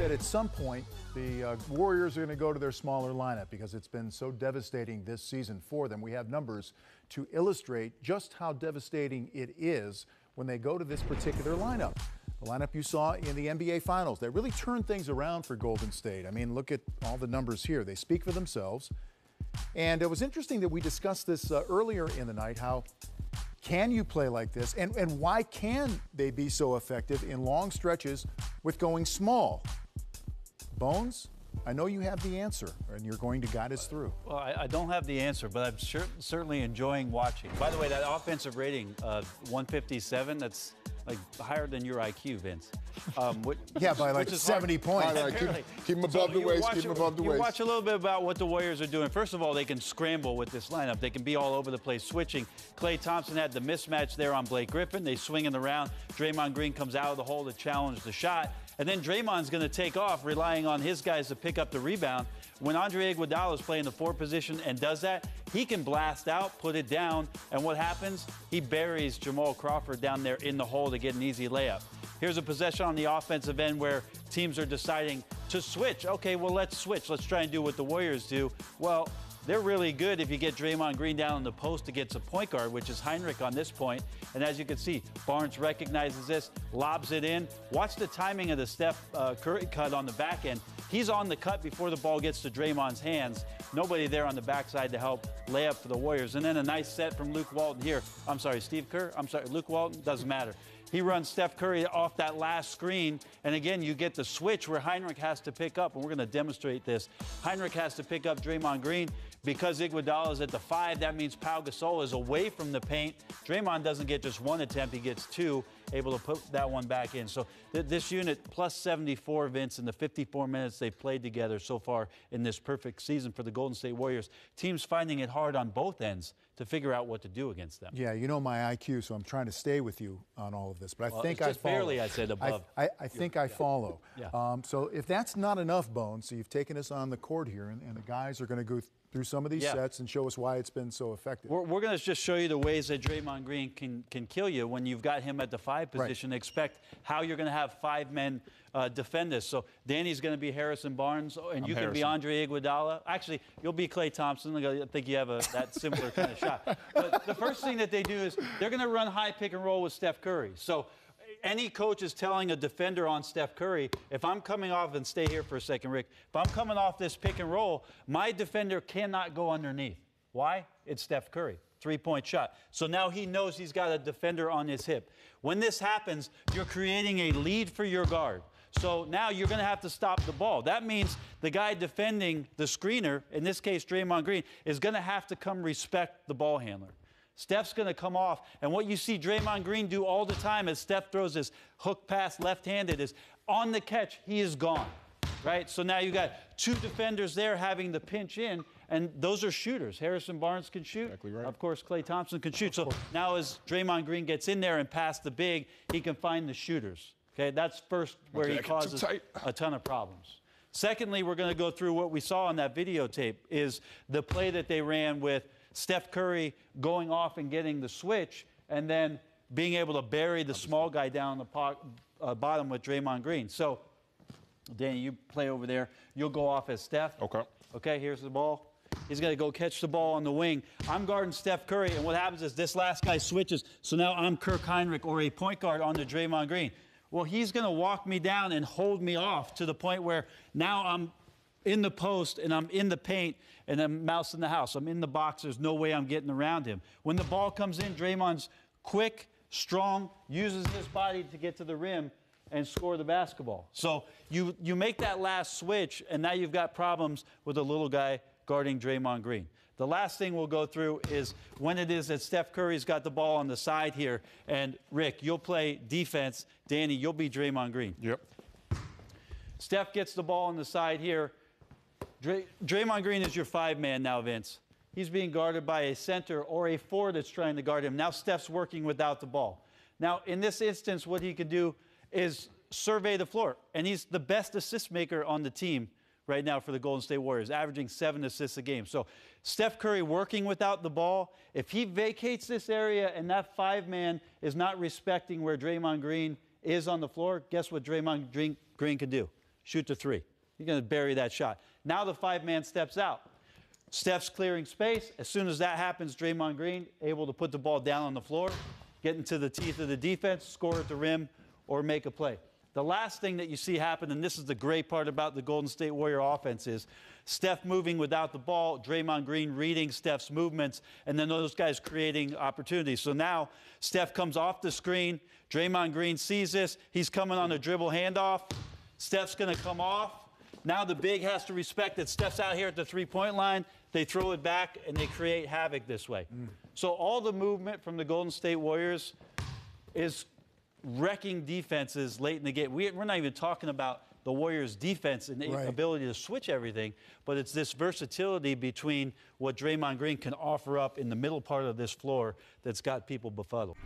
that at some point the Warriors are going to go to their smaller lineup because it's been so devastating this season for them. We have numbers to illustrate just how devastating it is when they go to this particular lineup. The lineup you saw in the NBA Finals, that really turned things around for Golden State. I mean, look at all the numbers here. They speak for themselves. And it was interesting that we discussed this earlier in the night, how can you play like this? And why can they be so effective in long stretches with going small? Bones, I know you have the answer, and you're going to guide us through. Well, I don't have the answer, but I'm certainly enjoying watching. By the way, that offensive rating, 157, that's like higher than your IQ, Vince. Yeah, by like 70 points. All right, keep them above the waist, keep them above the waist. Watch a little bit about what the Warriors are doing. First of all, they can scramble with this lineup. They can be all over the place switching. Klay Thompson had the mismatch there on Blake Griffin. They swing it around. Draymond Green comes out of the hole to challenge the shot. And then Draymond's going to take off, relying on his guys to pick up the rebound. When Andre Iguodala is playing the 4 position and does that, he can blast out, put it down, and what happens? He buries Jamal Crawford down there in the hole to get an easy layup. Here's a possession on the offensive end where teams are deciding to switch. Okay, well, let's switch. Let's try and do what the Warriors do. Well, they're really good if you get Draymond Green down on the post against a point guard, which is Hinrich on this point. And as you can see, Barnes recognizes this, lobs it in. Watch the timing of the Steph Curry cut on the back end. He's on the cut before the ball gets to Draymond's hands. Nobody there on the backside to help lay up for the Warriors. And then a nice set from Luke Walton here. I'm sorry, Steve Kerr? I'm sorry, Luke Walton? Doesn't matter. He runs Steph Curry off that last screen. And again, you get the switch where Hinrich has to pick up. And we're going to demonstrate this. Hinrich has to pick up Draymond Green. Because Iguodala is at the 5, that means Pau Gasol is away from the paint. Draymond doesn't get just one attempt, he gets 2, able to put that one back in. So this unit, plus 74, Vince, in the 54 minutes they've played together so far in this perfect season for the Golden State Warriors. Teams finding it hard on both ends to figure out what to do against them. Yeah, you know my IQ, so I'm trying to stay with you on all of this. But I think I follow. Barely, I said above. I think I follow. Yeah. So if that's not enough, Bones, so you've taken us on the court here, and the guys are going to go through some of these sets and show us why it's been so effective. We're going to just show you the ways that Draymond Green can kill you when you've got him at the 5 position. Right. Expect how you're going to have 5 men defend this. So Danny's going to be Harrison Barnes, and you can be Andre Iguodala. Actually, you'll be Klay Thompson. I think you have that similar kind of shot. But the first thing that they do is they're going to run high pick and roll with Steph Curry. So any coach is telling a defender on Steph Curry, if I'm coming off, and stay here for a second, Rick, if I'm coming off this pick and roll, my defender cannot go underneath. Why? It's Steph Curry. 3-point shot. So now he knows he's got a defender on his hip. When this happens, you're creating a lead for your guard. So now you're going to have to stop the ball. That means the guy defending the screener, in this case Draymond Green, is going to have to come respect the ball handler. Steph's going to come off, and what you see Draymond Green do all the time as Steph throws this hook pass left-handed is on the catch, he is gone, right? So now you got 2 defenders there having the pinch in, and those are shooters. Harrison Barnes can shoot. Exactly right. Of course, Klay Thompson can shoot. So now as Draymond Green gets in there and past the big, he can find the shooters. Okay, that's first where he causes a ton of problems. Secondly, we're going to go through what we saw on that videotape is the play that they ran with Steph Curry going off and getting the switch and then being able to bury the small guy down the bottom with Draymond Green. So, Danny, you play over there. You'll go off as Steph. Okay. Okay, here's the ball. He's going to go catch the ball on the wing. I'm guarding Steph Curry, and what happens is this last guy switches. So now I'm Kirk Hinrich, or a point guard on the Draymond Green. Well, he's going to walk me down and hold me off to the point where now I'm in the post and I'm in the paint and I'm mouse in the house. I'm in the box. There's no way I'm getting around him. When the ball comes in, Draymond's quick, strong, uses his body to get to the rim and score the basketball. So you make that last switch, and now you've got problems with a little guy guarding Draymond Green. The last thing we'll go through is when it is that Steph Curry's got the ball on the side here, and Rick, you'll play defense. Danny, you'll be Draymond Green. Yep. Steph gets the ball on the side here. Draymond Green is your 5-man now, Vince. He's being guarded by a center or a 4 that's trying to guard him. Now Steph's working without the ball. Now, in this instance, what he can do is survey the floor. And he's the best assist maker on the team right now for the Golden State Warriors, averaging 7 assists a game. So Steph Curry working without the ball. If he vacates this area and that 5-man is not respecting where Draymond Green is on the floor, guess what Draymond Green can do? shoot the three. You're going to bury that shot. Now the 5-man steps out. Steph's clearing space. As soon as that happens, Draymond Green able to put the ball down on the floor, get into the teeth of the defense, score at the rim, or make a play. The last thing that you see happen, and this is the great part about the Golden State Warrior offense, is Steph moving without the ball, Draymond Green reading Steph's movements, and then those guys creating opportunities. So now Steph comes off the screen. Draymond Green sees this. He's coming on a dribble handoff. Steph's going to come off. Now the big has to respect that Steph's out here at the three-point line. They throw it back, and they create havoc this way. So all the movement from the Golden State Warriors is wrecking defenses late in the game. We're not even talking about the Warriors' defense and the ability to switch everything, but it's this versatility between what Draymond Green can offer up in the middle part of this floor that's got people befuddled.